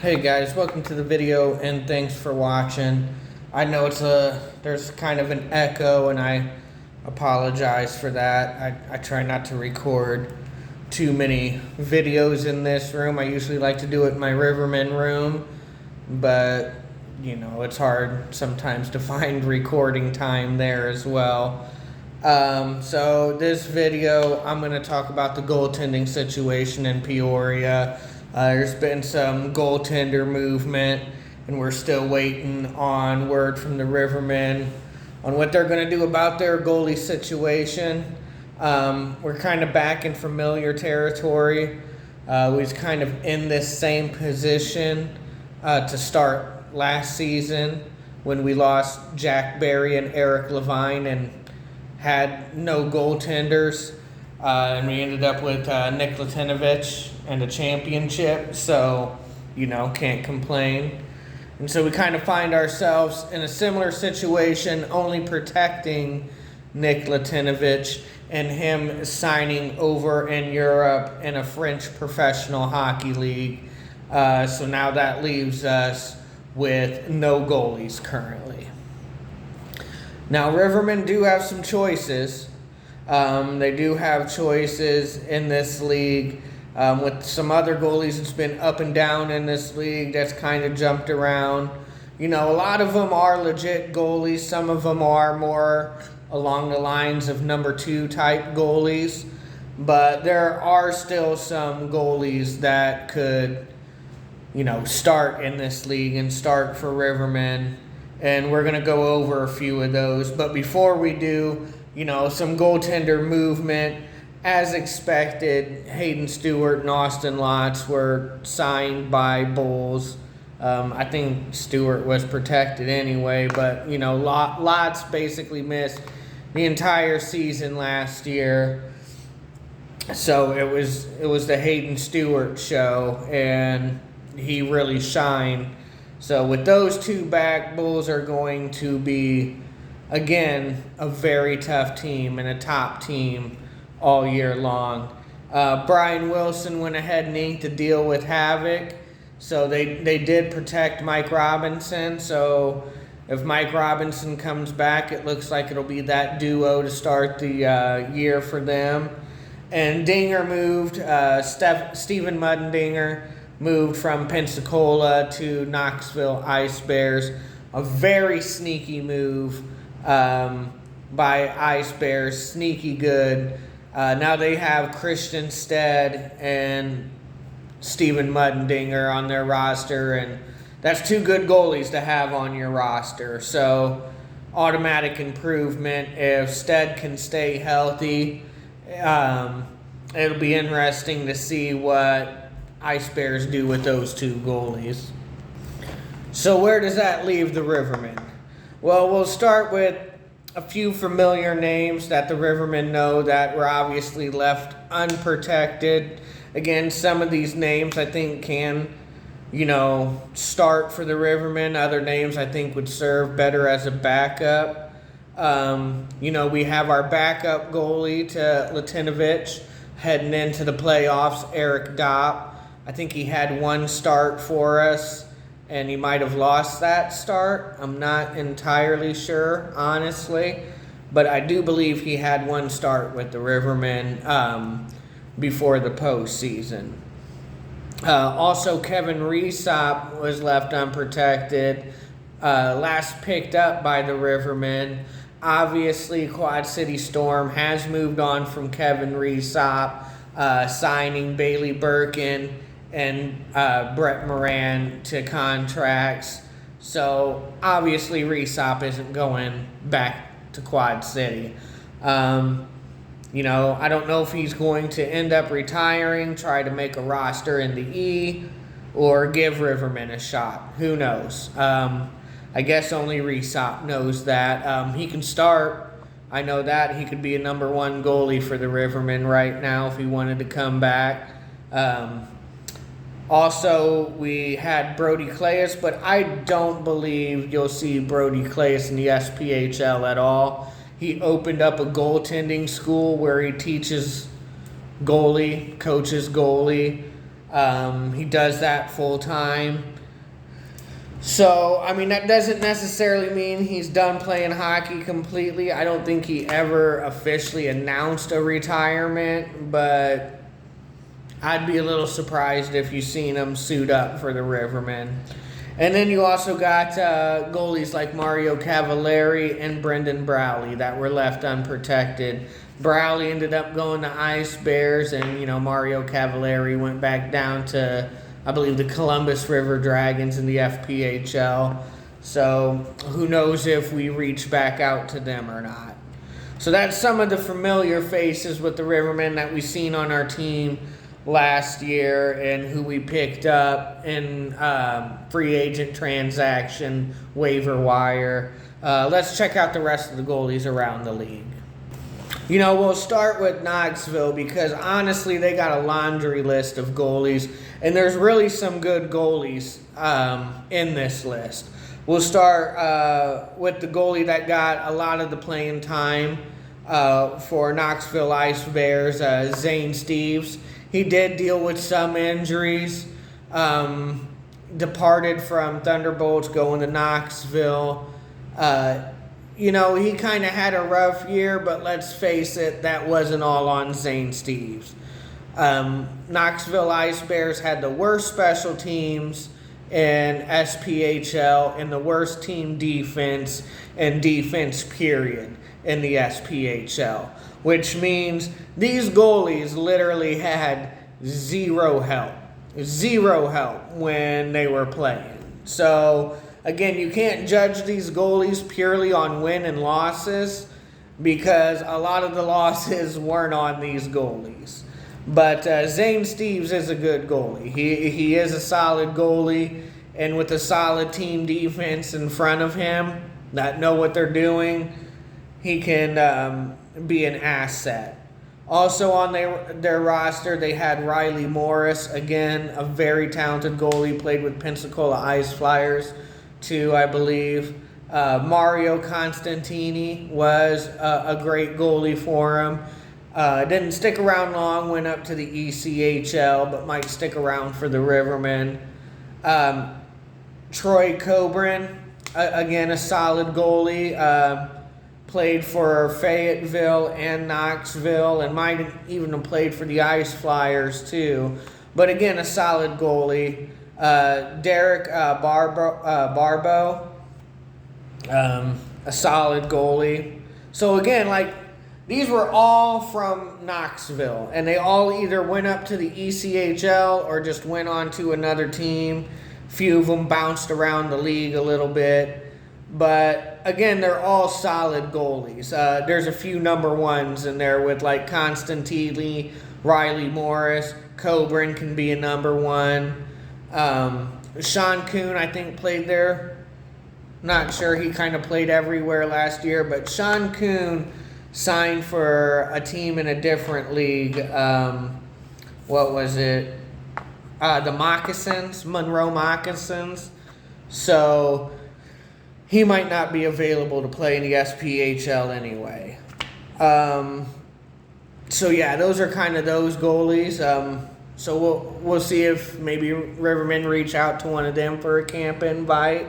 Hey guys, welcome to the video and thanks for watching. I know there's kind of an echo and I apologize for that. I try not to record too many videos in this room. I usually like to do it in my Rivermen room, but you know, it's hard sometimes to find recording time there as well. So this video, I'm going to talk about the goaltending situation in Peoria. There's been some goaltender movement, and we're still waiting on word from the Rivermen on what they're going to do about their goalie situation. We're kind of back in familiar territory. We was kind of in this same position to start last season when we lost Jack Barry and Eric Levine and had no goaltenders. And we ended up with Nick Latinovich and a championship, so, you know, can't complain. And so we kind of find ourselves in a similar situation, only protecting Nick Latinovich and him signing over in Europe in a French professional hockey league. So now that leaves us with no goalies currently. Now, Rivermen do have some choices. They do have choices in this league. With some other goalies, it's been up and down in this league. That's kind of jumped around. You know, a lot of them are legit goalies. Some of them are more along the lines of number 2 type goalies. But there are still some goalies that could, you know, start in this league and start for Rivermen. And we're going to go over a few of those. But before we do, you know, some goaltender movement. As expected, Hayden Stewart and Austin Lotz were signed by Bulls. I think Stewart was protected anyway, but, you know, Lotz basically missed the entire season last year. So it was the Hayden Stewart show, and he really shined. So with those two back, Bulls are going to be, again, a very tough team and a top team all year long. Brian Wilson went ahead and inked a deal with Havoc. So they did protect Mike Robinson. So if Mike Robinson comes back, it looks like it'll be that duo to start the year for them. And Dinger moved, Steven Muddinger moved from Pensacola to Knoxville Ice Bears. A very sneaky move by Ice Bears, sneaky good. Now they have Christian Stead and Steven Muddinger on their roster, and that's 2 good goalies to have on your roster. So automatic improvement. If Stead can stay healthy, it'll be interesting to see what Ice Bears do with those 2 goalies. So where does that leave the Rivermen? Well, we'll start with a few familiar names that the Rivermen know that were obviously left unprotected. Again, some of these names I think can, you know, start for the Rivermen. Other names I think would serve better as a backup. You know, we have our backup goalie to Latinovich heading into the playoffs, Eric Dopp. I think he had 1 start for us, and he might have lost that start. I'm not entirely sure, honestly. But I do believe he had 1 start with the Rivermen before the postseason. Also, Kevin Reesop was left unprotected. Last picked up by the Rivermen. Obviously, Quad City Storm has moved on from Kevin Reesop, signing Bailey Birkin and Brett Moran to contracts. So obviously Reesop isn't going back to Quad City. You know, I don't know if he's going to end up retiring, try to make a roster in the E, or give Rivermen a shot. Who knows? I guess only Reesop knows that. He can start. I know that. He could be a number 1 goalie for the Rivermen right now if he wanted to come back. Also, we had Brody Claes, but I don't believe you'll see Brody Claes in the SPHL at all. He opened up a goaltending school where he teaches goalie, coaches goalie, He does that full time. So, I mean, that doesn't necessarily mean he's done playing hockey completely. I don't think he ever officially announced a retirement, but I'd be a little surprised if you seen him suit up for the Rivermen. And then you also got goalies like Mario Cavalieri and Brendan Browley that were left unprotected. Browley ended up going to Ice Bears, and, Mario Cavalieri went back down to, I believe, the Columbus River Dragons in the SPHL. So who knows if we reach back out to them or not. So that's some of the familiar faces with the Rivermen that we've seen on our team last year and who we picked up in free agent transaction, waiver wire. Let's check out the rest of the goalies around the league. We'll start with Knoxville because honestly they got a laundry list of goalies, and there's really some good goalies in this list. We'll start with the goalie that got a lot of the playing time for Knoxville Ice Bears, Zane Steeves. He did deal with some injuries, departed from Thunderbolts going to Knoxville. He kind of had a rough year, but let's face it, that wasn't all on Zane Steeves. Knoxville Ice Bears had the worst special teams in SPHL and the worst team defense and defense period in the SPHL, which means these goalies literally had zero help when they were playing. So again, you can't judge these goalies purely on win and losses because a lot of the losses weren't on these goalies. But Zane Steeves is a good goalie. He is a solid goalie, and with a solid team defense in front of him that know what they're doing, he can be an asset. Also on their roster, they had Riley Morris, again, a very talented goalie, played with Pensacola Ice Flyers too, I believe. Mario Constantini was a great goalie for him. Didn't stick around long, went up to the ECHL, but might stick around for the Rivermen. Troy Coburn, again, a solid goalie. Played for Fayetteville and Knoxville, and might even have played for the Ice Flyers too. But again, a solid goalie. Derek Barbo, a solid goalie. So again, these were all from Knoxville, and they all either went up to the ECHL or just went on to another team. Few of them bounced around the league a little bit. But again, they're all solid goalies. There's a few number ones in there with Constantini, Riley Morris. Coburn can be a number one. Sean Kuhn, I think, played there. Not sure. He kind of played everywhere last year. But Sean Kuhn signed for a team in a different league. What was it? The Moccasins, Monroe Moccasins. So he might not be available to play in the SPHL anyway. So yeah, those are kind of those goalies. So we'll see if maybe Rivermen reach out to one of them for a camp invite.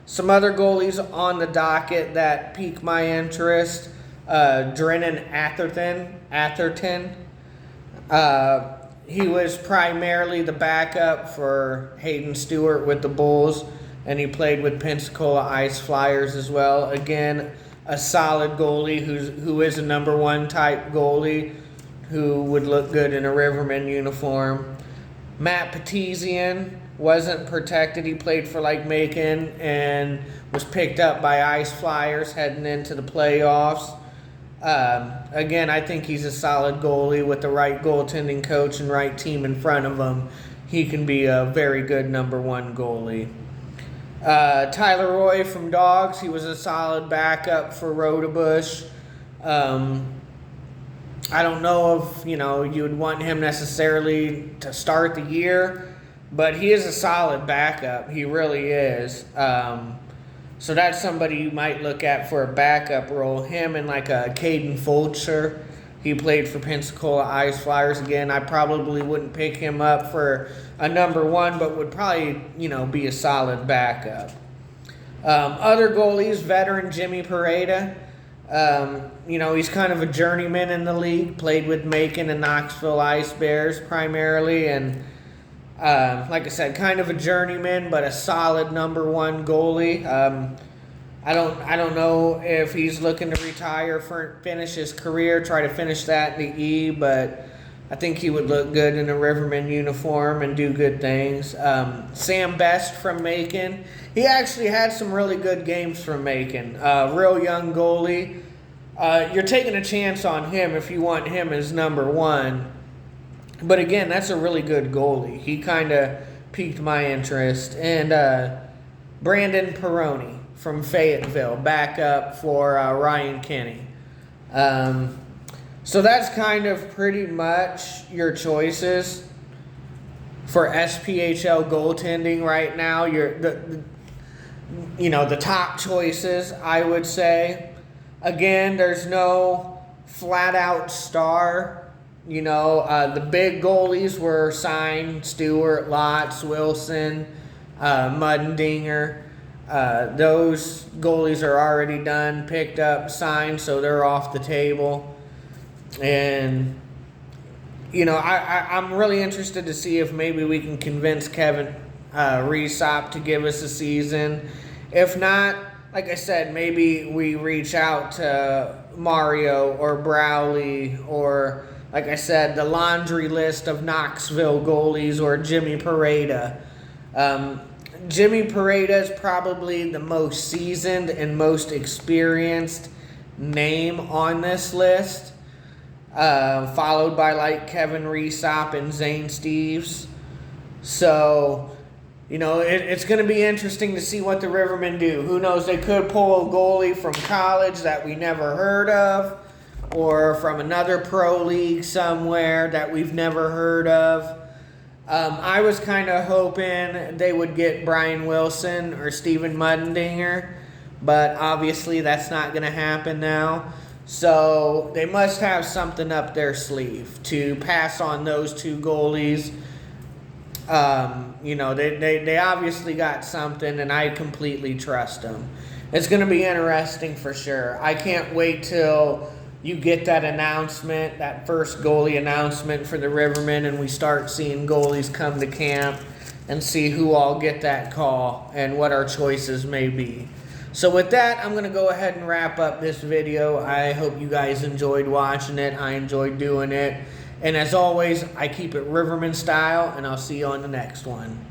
Some other goalies on the docket that pique my interest: Drennan Atherton. He was primarily the backup for Hayden Stewart with the Bulls, and he played with Pensacola Ice Flyers as well. Again, a solid goalie who is a number one type goalie who would look good in a Rivermen uniform. Matt Petizian wasn't protected. He played for Macon and was picked up by Ice Flyers heading into the playoffs. Again, I think he's a solid goalie with the right goaltending coach and right team in front of him. He can be a very good number one goalie. Tyler Roy from Dogs, he was a solid backup for Rodebush. I don't know if, you would want him necessarily to start the year, but he is a solid backup. He really is. So that's somebody you might look at for a backup role. Him and a Caden Fulcher. He played for Pensacola Ice Flyers. Again, I probably wouldn't pick him up for a number one, but would probably, be a solid backup. Other goalies, veteran Jimmy Pareda. He's kind of a journeyman in the league. Played with Macon and Knoxville Ice Bears primarily, and like I said, kind of a journeyman, but a solid number one goalie. I don't know if he's looking to retire for finish his career, try to finish that in the E, but I think he would look good in a Rivermen uniform and do good things. Sam Best from Macon. He actually had some really good games from Macon. Real young goalie. You're taking a chance on him if you want him as number one. But again, that's a really good goalie. He kind of piqued my interest. And Brandon Peroni from Fayetteville, backup for Ryan Kinney. So that's kind of pretty much your choices for SPHL goaltending right now. The top choices, I would say. Again, there's no flat-out star. The big goalies were signed: Stewart, Lotz, Wilson, Mundinger. Those goalies are already done, picked up, signed, so they're off the table. And, I'm really interested to see if maybe we can convince Kevin Resop to give us a season. If not, like I said, maybe we reach out to Mario or Browley or, like I said, the laundry list of Knoxville goalies or Jimmy Pareda. Jimmy Pareda is probably the most seasoned and most experienced name on this list, followed by Kevin Resop and Zane Steves. So, it's going to be interesting to see what the Rivermen do. Who knows, they could pull a goalie from college that we never heard of, or from another pro league somewhere that we've never heard of. I was kind of hoping they would get Brian Wilson or Steven Mundinger, but obviously that's not going to happen now. So they must have something up their sleeve to pass on those two goalies. They obviously got something, and I completely trust them. It's going to be interesting for sure. I can't wait till you get that announcement, that first goalie announcement for the Rivermen, and we start seeing goalies come to camp and see who all get that call and what our choices may be. So with that, I'm going to go ahead and wrap up this video. I hope you guys enjoyed watching it. I enjoyed doing it. And as always, I keep it Rivermen style, and I'll see you on the next one.